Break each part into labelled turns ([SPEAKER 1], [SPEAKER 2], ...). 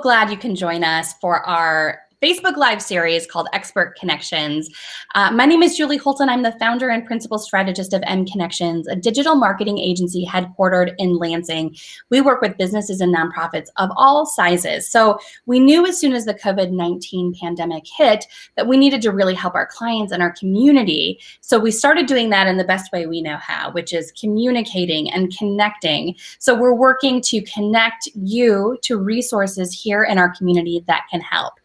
[SPEAKER 1] glad you can join us for our Facebook Live series called Expert Connections. My name is Julie Holton. I'm the founder and principal strategist of mConnexions, a digital marketing agency headquartered in Lansing. We work with businesses and nonprofits of all sizes. So we knew as soon as the COVID-19 pandemic hit that we needed to really help our clients and our community. So we started doing that in the best way we know how, which is communicating and connecting. So we're working to connect you to resources here in our community that can help.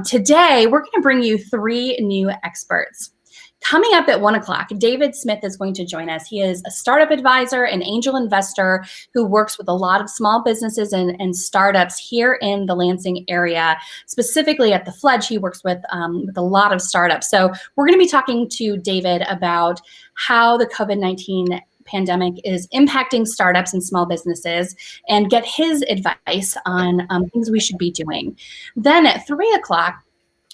[SPEAKER 1] Today, we're going to bring you 3 new experts. Coming up at 1 o'clock, David Smith is going to join us. He is a startup advisor and angel investor who works with a lot of small businesses and startups here in the Lansing area. Specifically at the Fledge, he works with a lot of startups. So we're going to be talking to David about how the COVID-19 pandemic is impacting startups and small businesses and get his advice on things we should be doing. Then at 3 o'clock,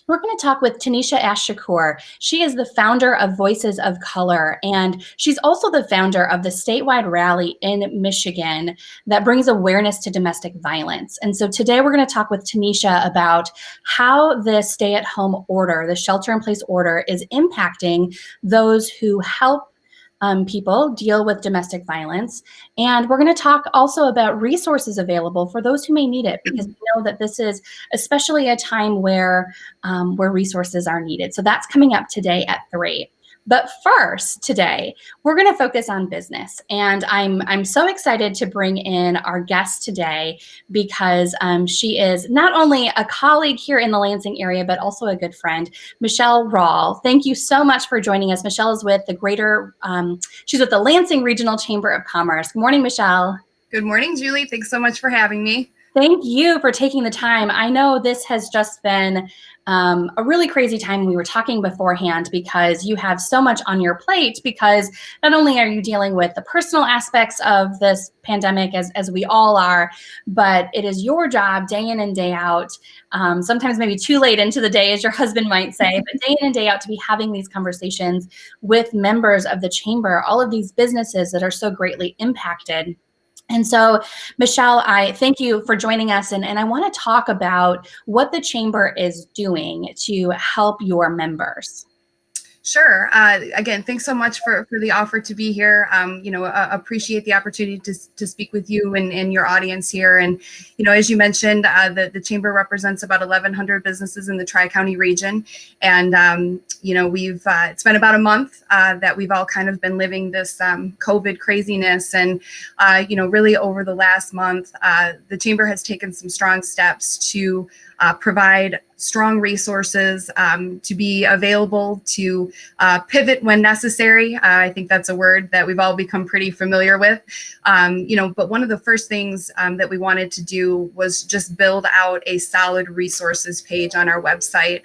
[SPEAKER 1] we're going to talk with Tanisha Ash-Shakur. She is the founder of Voices of Color, and she's also the founder of the statewide rally in Michigan that brings awareness to domestic violence. And so today we're going to talk with Tanisha about how the stay-at-home order, the shelter-in-place order, is impacting those who help people deal with domestic violence. And we're going to talk also about resources available for those who may need it, because we know that this is especially a time where resources are needed. So that's coming up today at 3. But first, today, we're going to focus on business. And I'm so excited to bring in our guest today because she is not only a colleague here in the Lansing area, but also a good friend, Michelle Rahl. Thank you so much for joining us. Michelle is with she's with the Lansing Regional Chamber of Commerce. Good morning, Michelle.
[SPEAKER 2] Good morning, Julie. Thanks so much for having me.
[SPEAKER 1] Thank you for taking the time. I know this has just been a really crazy time. We were talking beforehand because you have so much on your plate, because not only are you dealing with the personal aspects of this pandemic, as we all are, but it is your job day in and day out, sometimes maybe too late into the day, as your husband might say, but day in and day out to be having these conversations with members of the chamber, all of these businesses that are so greatly impacted. And so, Michelle, I thank you for joining us, and I want to talk about what the Chamber is doing to help your members.
[SPEAKER 2] Sure. Again, thanks so much for the offer to be here. Appreciate the opportunity to speak with you and your audience here. And, as you mentioned, the Chamber represents about 1,100 businesses in the Tri-County region. And, it's been about a month that we've all kind of been living this COVID craziness. And, really over the last month, the Chamber has taken some strong steps to provide strong resources to be available to pivot when necessary. I think that's a word that we've all become pretty familiar with. But one of the first things that we wanted to do was just build out a solid resources page on our website.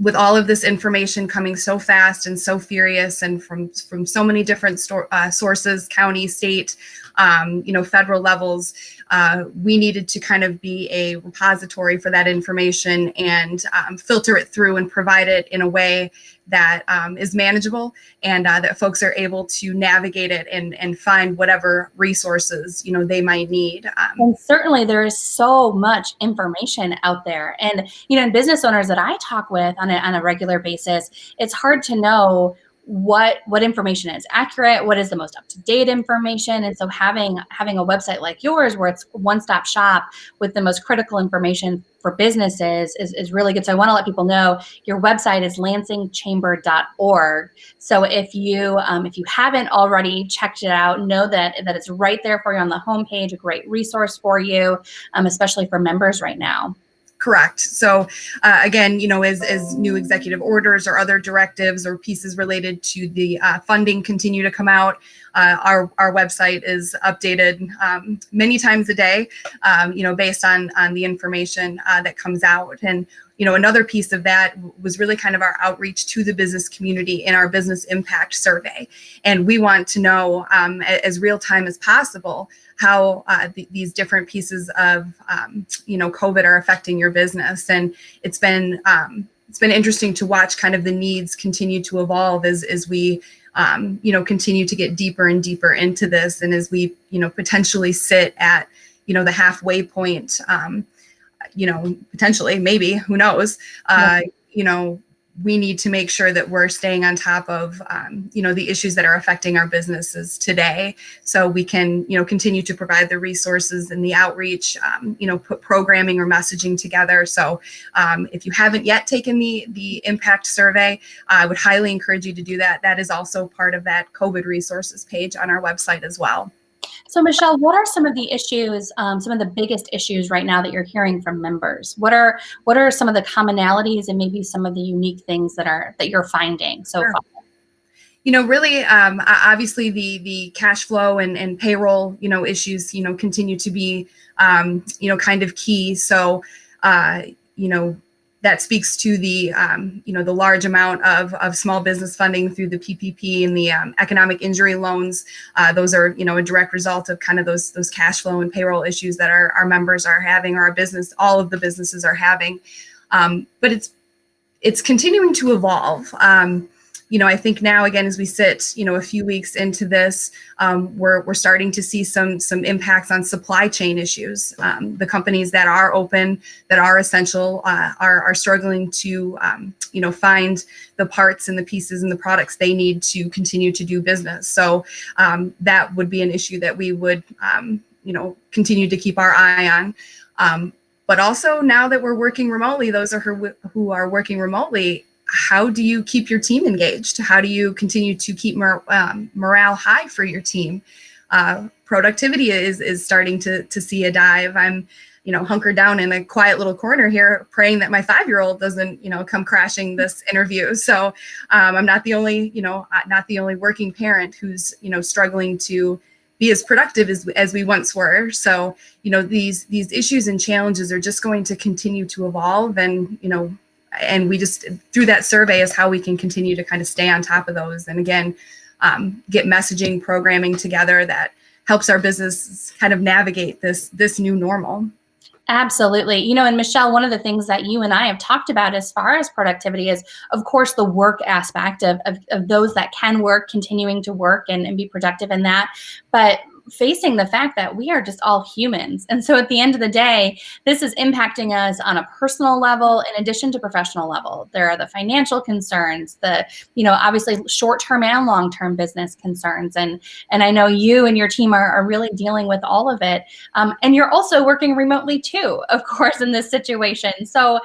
[SPEAKER 2] With all of this information coming so fast and so furious and from so many different sources, county, state, federal levels, we needed to kind of be a repository for that information and filter it through and provide it in a way that is manageable and that folks are able to navigate it and find whatever resources, they might need.
[SPEAKER 1] And certainly there is so much information out there. And, and business owners that I talk with on a regular basis, it's hard to know what information is accurate, what is the most up-to-date information. And so having a website like yours where it's one-stop shop with the most critical information for businesses is really good. So I want to let people know your website is lansingchamber.org. So if you haven't already checked it out, know that it's right there for you on the homepage, a great resource for you, especially for members right now.
[SPEAKER 2] Correct. So again, as new executive orders or other directives or pieces related to the funding continue to come out, our website is updated many times a day, based on the information that comes out. And another piece of that was really kind of our outreach to the business community in our business impact survey. And we want to know as real time as possible how these different pieces of, COVID are affecting your business. And it's been interesting to watch kind of the needs continue to evolve as we, continue to get deeper and deeper into this. And as we, potentially sit at, the halfway point, potentially, maybe, who knows, we need to make sure that we're staying on top of, the issues that are affecting our businesses today, so we can, continue to provide the resources and the outreach, put programming or messaging together. So if you haven't yet taken the impact survey, I would highly encourage you to do that. That is also part of that COVID resources page on our website as well.
[SPEAKER 1] So Michelle, what are some of the issues, some of the biggest issues right now that you're hearing from members? What are some of the commonalities and maybe some of the unique things that you're finding so far?
[SPEAKER 2] Really, obviously the cash flow and payroll, issues, continue to be, kind of key. So, that speaks to the, the large amount of small business funding through the PPP and the economic injury loans. Those are, a direct result of kind of those cash flow and payroll issues that our members are having, or all of the businesses are having. But it's continuing to evolve. I think now, again, as we sit, a few weeks into this, we're starting to see some impacts on supply chain issues. The companies that are open, that are essential, are struggling to, find the parts and the pieces and the products they need to continue to do business. So that would be an issue that we would, continue to keep our eye on. But also, now that we're working remotely, those who are working remotely, how do you keep your team engaged? How do you continue to keep morale high for your team? Productivity is starting to see a dive. I'm, hunkered down in a quiet little corner here, praying that my 5-year-old doesn't, come crashing this interview. So I'm not the only, not the only working parent who's, struggling to be as productive as we once were. So, these issues and challenges are just going to continue to evolve, and, and we just, through that survey, is how we can continue to kind of stay on top of those. And again, get messaging, programming together that helps our business kind of navigate this new normal.
[SPEAKER 1] Absolutely. And Michelle, one of the things that you and I have talked about as far as productivity is, of course, the work aspect of those that can work, continuing to work and be productive in that. But facing the fact that we are just all humans. And so at the end of the day, this is impacting us on a personal level in addition to professional level. There are the financial concerns, the, obviously short-term and long-term business concerns. And I know you and your team are really dealing with all of it. And you're also working remotely too, of course, in this situation. So,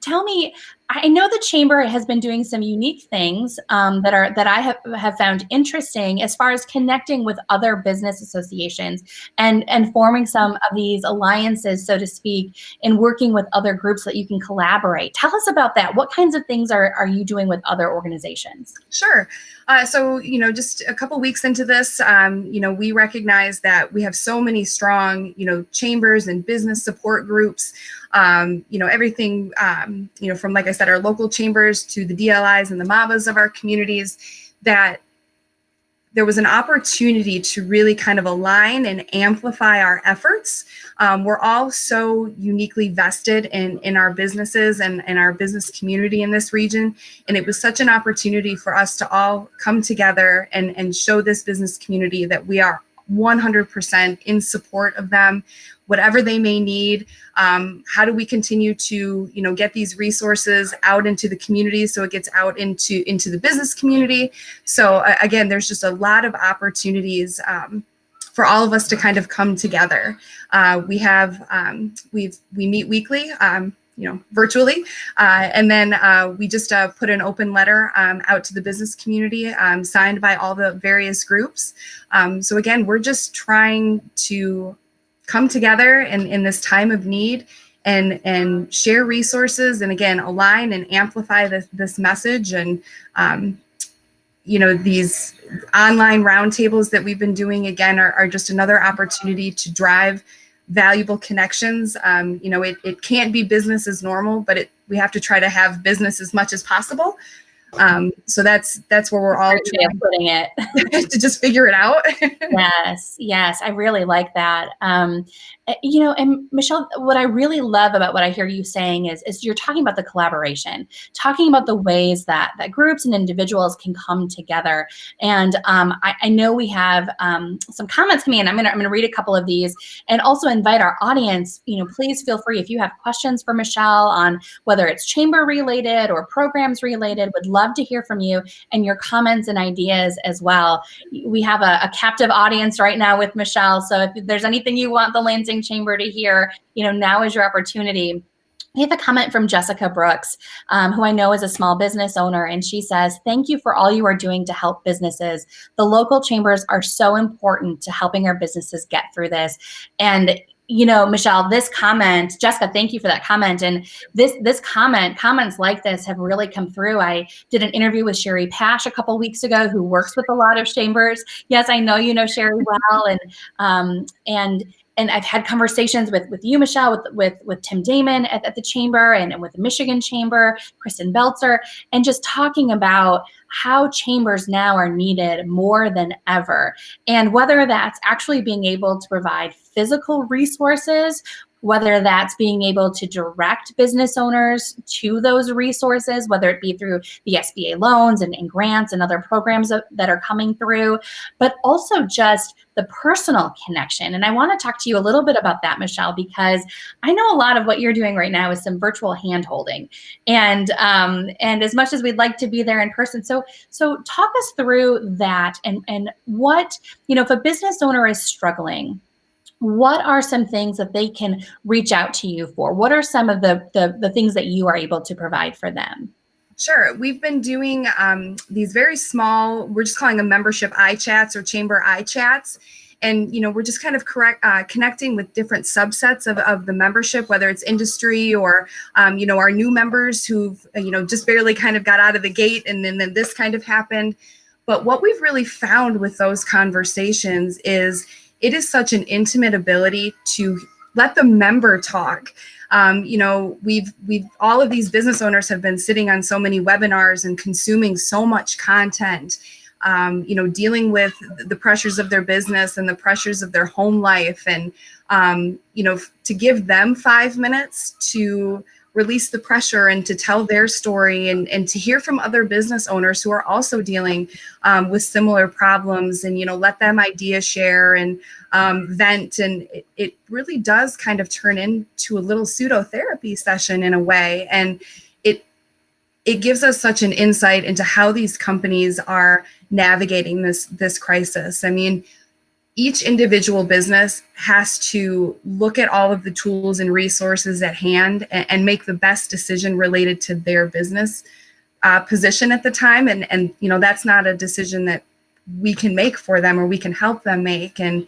[SPEAKER 1] tell me, I know the Chamber has been doing some unique things that I have found interesting as far as connecting with other business associations and forming some of these alliances, so to speak, and working with other groups that you can collaborate. Tell us about that. What kinds of things are you doing with other organizations?
[SPEAKER 2] Sure. So, just a couple weeks into this, we recognize that we have so many strong, chambers and business support groups, everything, from, like I said, our local chambers to the DLIs and the MABAs of our communities, that there was an opportunity to really kind of align and amplify our efforts. We're all so uniquely vested in our businesses and our business community in this region. And it was such an opportunity for us to all come together and show this business community that we are 100% in support of them, whatever they may need. How do we continue to, get these resources out into the community so it gets out into the business community? So again, there's just a lot of opportunities for all of us to kind of come together. We meet weekly, virtually. And then we just put an open letter out to the business community, signed by all the various groups. So again, we're just trying to come together in this time of need and share resources, and again, align and amplify this message. And these online roundtables that we've been doing, again, are just another opportunity to drive valuable connections. It can't be business as normal, but we have to try to have business as much as possible. So that's where we're all trying
[SPEAKER 1] putting it
[SPEAKER 2] to just figure it out.
[SPEAKER 1] Yes, I really like that. And Michelle, what I really love about what I hear you saying is you're talking about the collaboration, talking about the ways that groups and individuals can come together. And I know we have some comments coming in. I'm gonna read a couple of these, and also invite our audience. Please feel free if you have questions for Michelle on whether it's chamber related or programs related. Would love to hear from you and your comments and ideas as well. We have a captive audience right now with Michelle. So if there's anything you want the Lansing Chamber to hear, now is your opportunity. We have a comment from Jessica Brooks, who I know is a small business owner, and she says, "Thank you for all you are doing to help businesses. The local chambers are so important to helping our businesses get through this." And Michelle, this comment, Jessica, thank you for that comment. And comments like this have really come through. I did an interview with Sherry Pash a couple weeks ago, who works with a lot of chambers. Yes, I know you know Sherry well, and I've had conversations with you, Michelle, with Tim Damon at the chamber, and with the Michigan Chamber, Kristen Belzer, and just talking about how chambers now are needed more than ever. And whether that's actually being able to provide physical resources, whether that's being able to direct business owners to those resources, whether it be through the SBA loans and grants and other programs that are coming through, but also just the personal connection. And I want to talk to you a little bit about that, Michelle, because I know a lot of what you're doing right now is some virtual hand-holding. And as much as we'd like to be there in person. So talk us through that, and what, if a business owner is struggling, what are some things that they can reach out to you for? What are some of the things that you are able to provide for them?
[SPEAKER 2] Sure. We've been doing these very small, we're just calling them membership iChats or chamber iChats. And, we're just kind of connecting with different subsets of the membership, whether it's industry or, our new members who've, just barely kind of got out of the gate, and then this kind of happened. But what we've really found with those conversations is it is such an intimate ability to let the member talk. We've all of these business owners have been sitting on so many webinars and consuming so much content, dealing with the pressures of their business and the pressures of their home life. And, to give them 5 minutes to release the pressure and to tell their story, and to hear from other business owners who are also dealing with similar problems, and, let them idea share and vent. And it really does kind of turn into a little pseudo therapy session in a way. And it gives us such an insight into how these companies are navigating this crisis. I mean, each individual business has to look at all of the tools and resources at hand and make the best decision related to their business position at the time. And that's not a decision that we can make for them or we can help them make. And,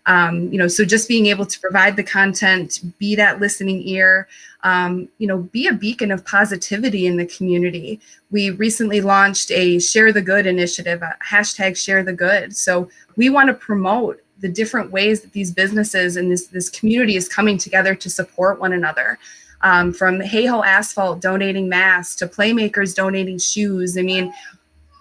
[SPEAKER 2] so just being able to provide the content, be that listening ear, be a beacon of positivity in the community. We recently launched a Share the Good initiative, a hashtag Share the Good. So we want to promote the different ways that these businesses and this community is coming together to support one another. From Hey Ho Asphalt donating masks to Playmakers donating shoes. I mean,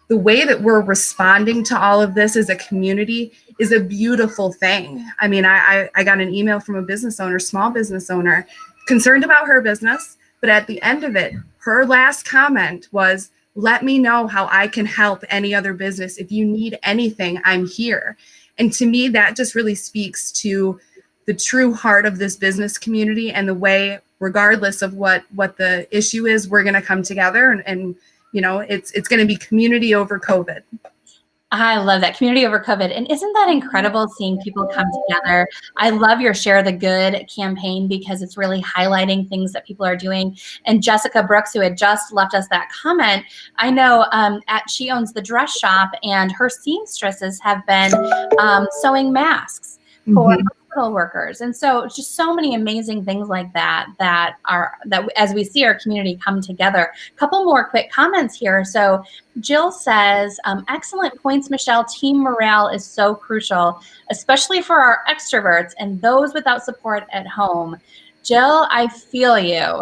[SPEAKER 2] the way that we're responding to all of this as a community is a beautiful thing. I mean, I got an email from a business owner, small business owner, concerned about her business, but at the end of it, her last comment was, "Let me know how I can help any other business. If you need anything, I'm here." And to me, that just really speaks to the true heart of this business community and the way, regardless of what the issue is, we're going to come together and it's going to be community over COVID.
[SPEAKER 1] I love that, community over COVID. And isn't that incredible seeing people come together? I love your Share the Good campaign because it's really highlighting things that people are doing. And Jessica Brooks, who had just left us that comment, I know she owns the dress shop, and her seamstresses have been sewing masks for hospital workers. And so just so many amazing things like that as we see our community come together. A couple more quick comments here. So Jill says, excellent points, Michelle. Team morale is so crucial, especially for our extroverts and those without support at home. Jill, I feel you.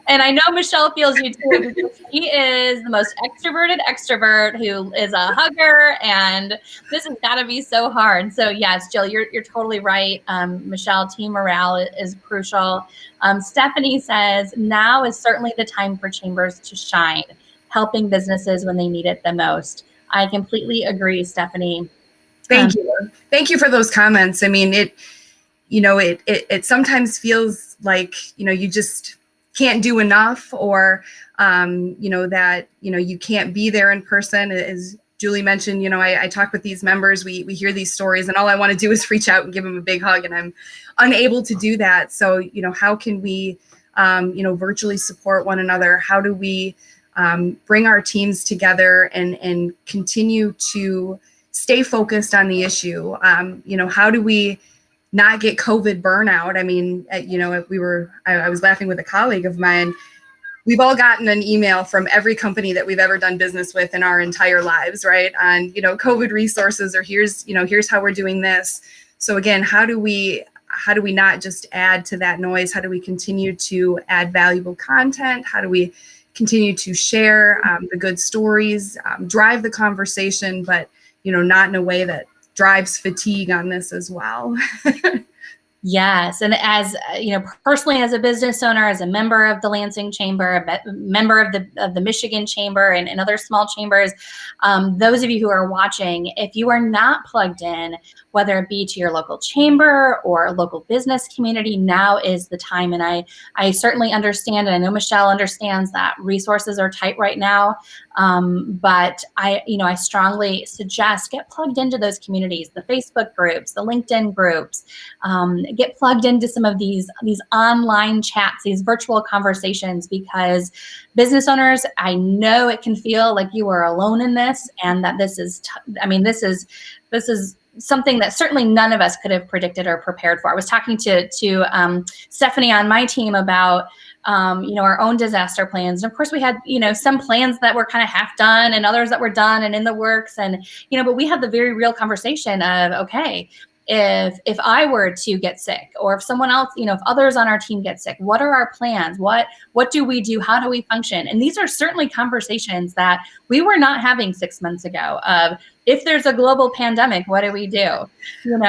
[SPEAKER 1] And I know Michelle feels you too, because she is the most extroverted extrovert who is a hugger, and this has got to be so hard. So yes, Jill, you're totally right. Michelle, team morale is crucial. Stephanie says, now is certainly the time for chambers to shine, helping businesses when they need it the most. I completely agree, Stephanie.
[SPEAKER 2] Thank you. Thank you for those comments. I mean, it sometimes feels like, you just can't do enough, or, that, you can't be there in person. As Julie mentioned, I talk with these members, we hear these stories, and all I want to do is reach out and give them a big hug, and I'm unable to do that. So, how can we, virtually support one another? How do we bring our teams together and continue to stay focused on the issue? How do we not get COVID burnout? I mean, I was laughing with a colleague of mine. We've all gotten an email from every company that we've ever done business with in our entire lives, right? On, COVID resources, or here's how we're doing this. So again, how do we not just add to that noise? How do we continue to add valuable content? How do we continue to share the good stories, drive the conversation, but not in a way that drives fatigue on this as well.
[SPEAKER 1] Yes, and as personally, as a business owner, as a member of the Lansing Chamber, a member of the Michigan Chamber, and other small chambers, those of you who are watching, if you are not plugged in, whether it be to your local chamber or local business community, now is the time. And I certainly understand, and I know Michelle understands, that resources are tight right now. But I strongly suggest get plugged into those communities, the Facebook groups, the LinkedIn groups. Get plugged into some of these online chats, these virtual conversations, because business owners, I know it can feel like you are alone in this, and that this is something that certainly none of us could have predicted or prepared for. I was talking to Stephanie on my team about our own disaster plans. And of course we had, some plans that were kind of half done and others that were done and in the works. And, but we had the very real conversation of, okay, if I were to get sick, or if someone else, if others on our team get sick, what are our plans? What do we do? How do we function? And these are certainly conversations that we were not having 6 months ago of, if there's a global pandemic, what do we do?
[SPEAKER 2] And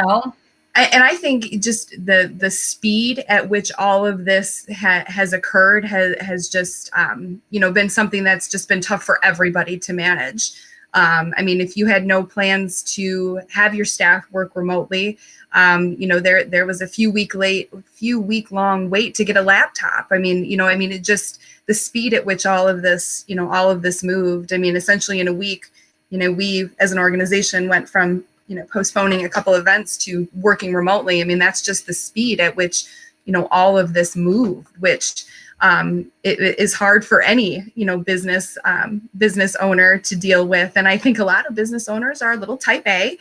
[SPEAKER 2] I think just the speed at which all of this has occurred has just, been something that's just been tough for everybody to manage. I mean, if you had no plans to have your staff work remotely, there was a few week long wait to get a laptop. I mean, it just, the speed at which all of this moved. I mean, essentially in a week, we as an organization went from, postponing a couple events to working remotely. I mean, that's just the speed at which, all of this moved, which it is hard for any, business owner to deal with. And I think a lot of business owners are a little type A,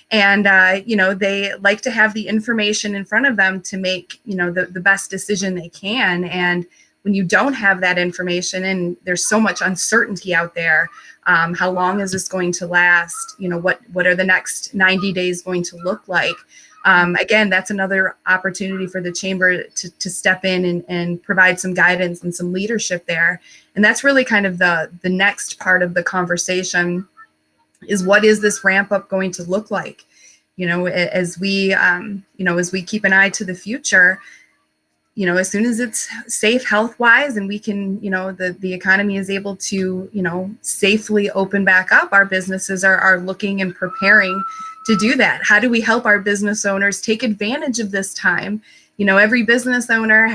[SPEAKER 2] and, they like to have the information in front of them to make, the best decision they can. And when you don't have that information, and there's so much uncertainty out there, how long is this going to last? What are the next 90 days going to look like? Again, that's another opportunity for the chamber to step in and provide some guidance and some leadership there. And that's really kind of the next part of the conversation, is what is this ramp up going to look like? As we keep an eye to the future, as soon as it's safe health-wise, and we can, the economy is able to, safely open back up, our businesses are looking and preparing to do that. How do we help our business owners take advantage of this time? Every business owner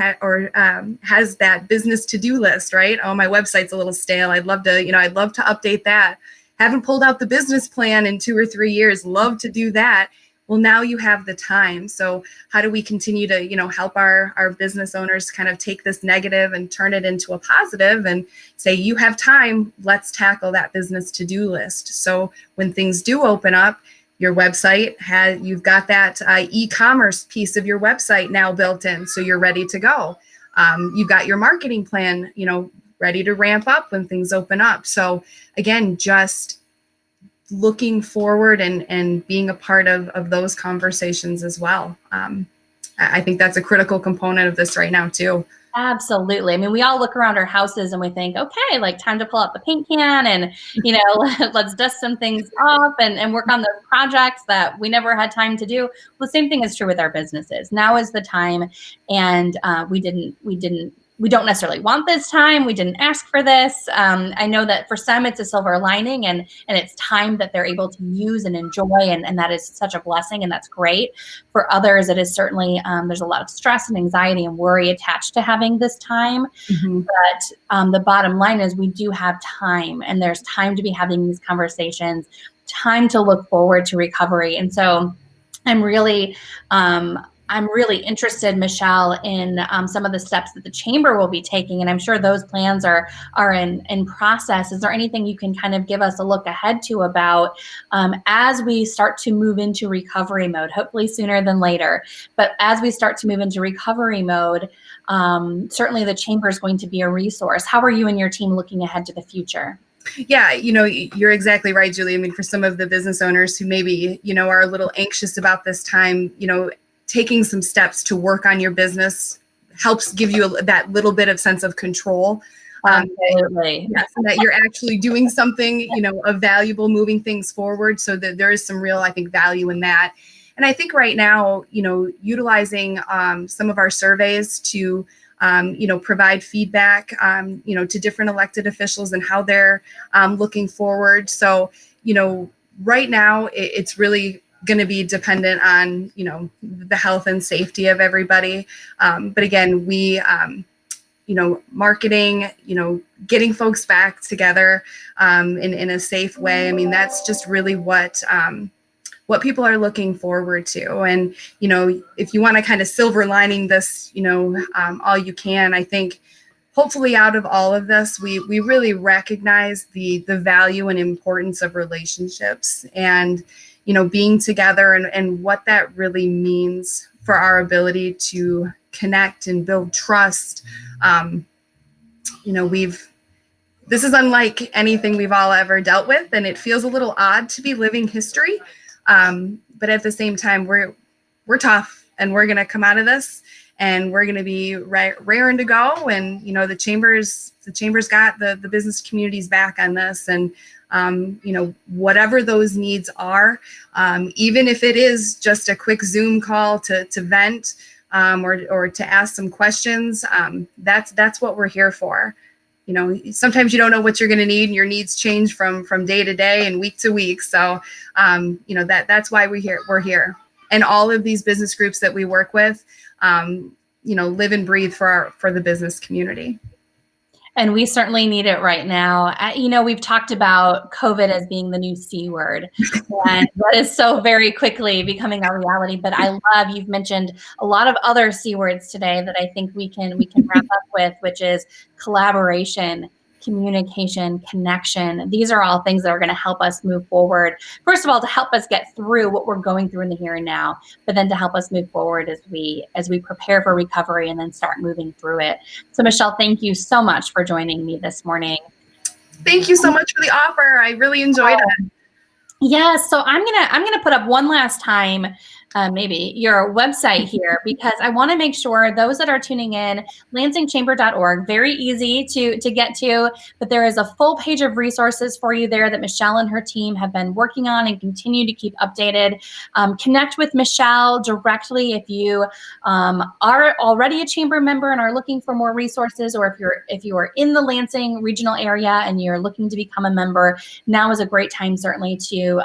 [SPEAKER 2] has that business to-do list, right? Oh, my website's a little stale. I'd love to update that. Haven't pulled out the business plan in 2 or 3 years. Love to do that. Well, now you have the time. So how do we continue to, help our business owners kind of take this negative and turn it into a positive, and say, you have time, let's tackle that business to-do list. So when things do open up, your website you've got that e-commerce piece of your website now built in, so you're ready to go. You've got your marketing plan, ready to ramp up when things open up. So again, just looking forward and being a part of those conversations as well. I think that's a critical component of this right now too.
[SPEAKER 1] Absolutely. I mean, we all look around our houses and we think, okay, like time to pull out the paint can and, you know, let's dust some things off and work on those projects that we never had time to do. Well, the same thing is true with our businesses. Now is the time, and we don't necessarily want this time. We didn't ask for this. I know that for some it's a silver lining, and it's time that they're able to use and enjoy, and that is such a blessing, and that's great. For others, it is certainly, there's a lot of stress and anxiety and worry attached to having this time. But the bottom line is we do have time, and there's time to be having these conversations, time to look forward to recovery. And so I'm really interested, Michelle, in some of the steps that the chamber will be taking, and I'm sure those plans are in process. Is there anything you can kind of give us a look ahead to about as we start to move into recovery mode, hopefully sooner than later, but as we start to move into recovery mode, certainly the chamber is going to be a resource. How are you and your team looking ahead to the future?
[SPEAKER 2] Yeah, you're exactly right, Julie. I mean, for some of the business owners who maybe, are a little anxious about this time, taking some steps to work on your business helps give you that little bit of sense of control.
[SPEAKER 1] Absolutely.
[SPEAKER 2] Yes, and that you're actually doing something, of valuable, moving things forward. So that there is some real, I think, value in that. And I think right now, utilizing some of our surveys to, provide feedback, to different elected officials and how they're looking forward. So, right now it's really going to be dependent on, the health and safety of everybody. But again, we, marketing, getting folks back together in a safe way. I mean, that's just really what people are looking forward to. And, if you want to kind of silver lining this, all you can, I think hopefully out of all of this, we really recognize the value and importance of relationships and, being together and what that really means for our ability to connect and build trust. This is unlike anything we've all ever dealt with, and it feels a little odd to be living history. But at the same time, we're tough, and we're going to come out of this, and we're going to be raring to go. And, the chamber's got the business community's back on this. And, whatever those needs are, even if it is just a quick Zoom call to vent, or to ask some questions, that's what we're here for. Sometimes you don't know what you're going to need, and your needs change from day to day and week to week. So, that's why we're here. And all of these business groups that we work with, live and breathe for the business community.
[SPEAKER 1] And we certainly need it right now. We've talked about COVID as being the new C word, and that is so very quickly becoming our reality. But I love, you've mentioned a lot of other C words today that I think we can wrap up with, which is collaboration, communication, connection. These are all things that are going to help us move forward. First of all, to help us get through what we're going through in the here and now, but then to help us move forward as we prepare for recovery and then start moving through it. So Michelle, thank you so much for joining me this morning.
[SPEAKER 2] Thank you so much for the offer. I really enjoyed it.
[SPEAKER 1] Yes. So I'm gonna put up one last time, maybe your website here, because I want to make sure those that are tuning in, lansingchamber.org, very easy to get to, but there is a full page of resources for you there that Michelle and her team have been working on and continue to keep updated. Connect with Michelle directly if you are already a chamber member and are looking for more resources, or if you are in the Lansing regional area and you're looking to become a member. Now is a great time, certainly, to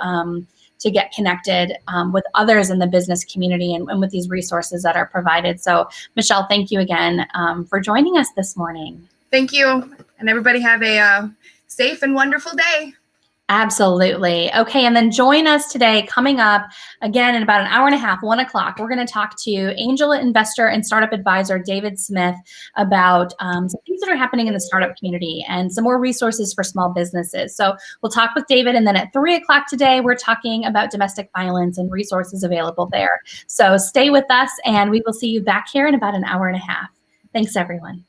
[SPEAKER 1] get connected with others in the business community and with these resources that are provided. So Michelle, thank you again for joining us this morning.
[SPEAKER 2] Thank you. And everybody have a safe and wonderful day.
[SPEAKER 1] Absolutely. Okay. And then join us today, coming up again in about an hour and a half, 1 o'clock. We're going to talk to angel investor and startup advisor David Smith about some things that are happening in the startup community and some more resources for small businesses. So we'll talk with David. And then at 3 o'clock today, we're talking about domestic violence and resources available there. So stay with us, and we will see you back here in about an hour and a half. Thanks, everyone.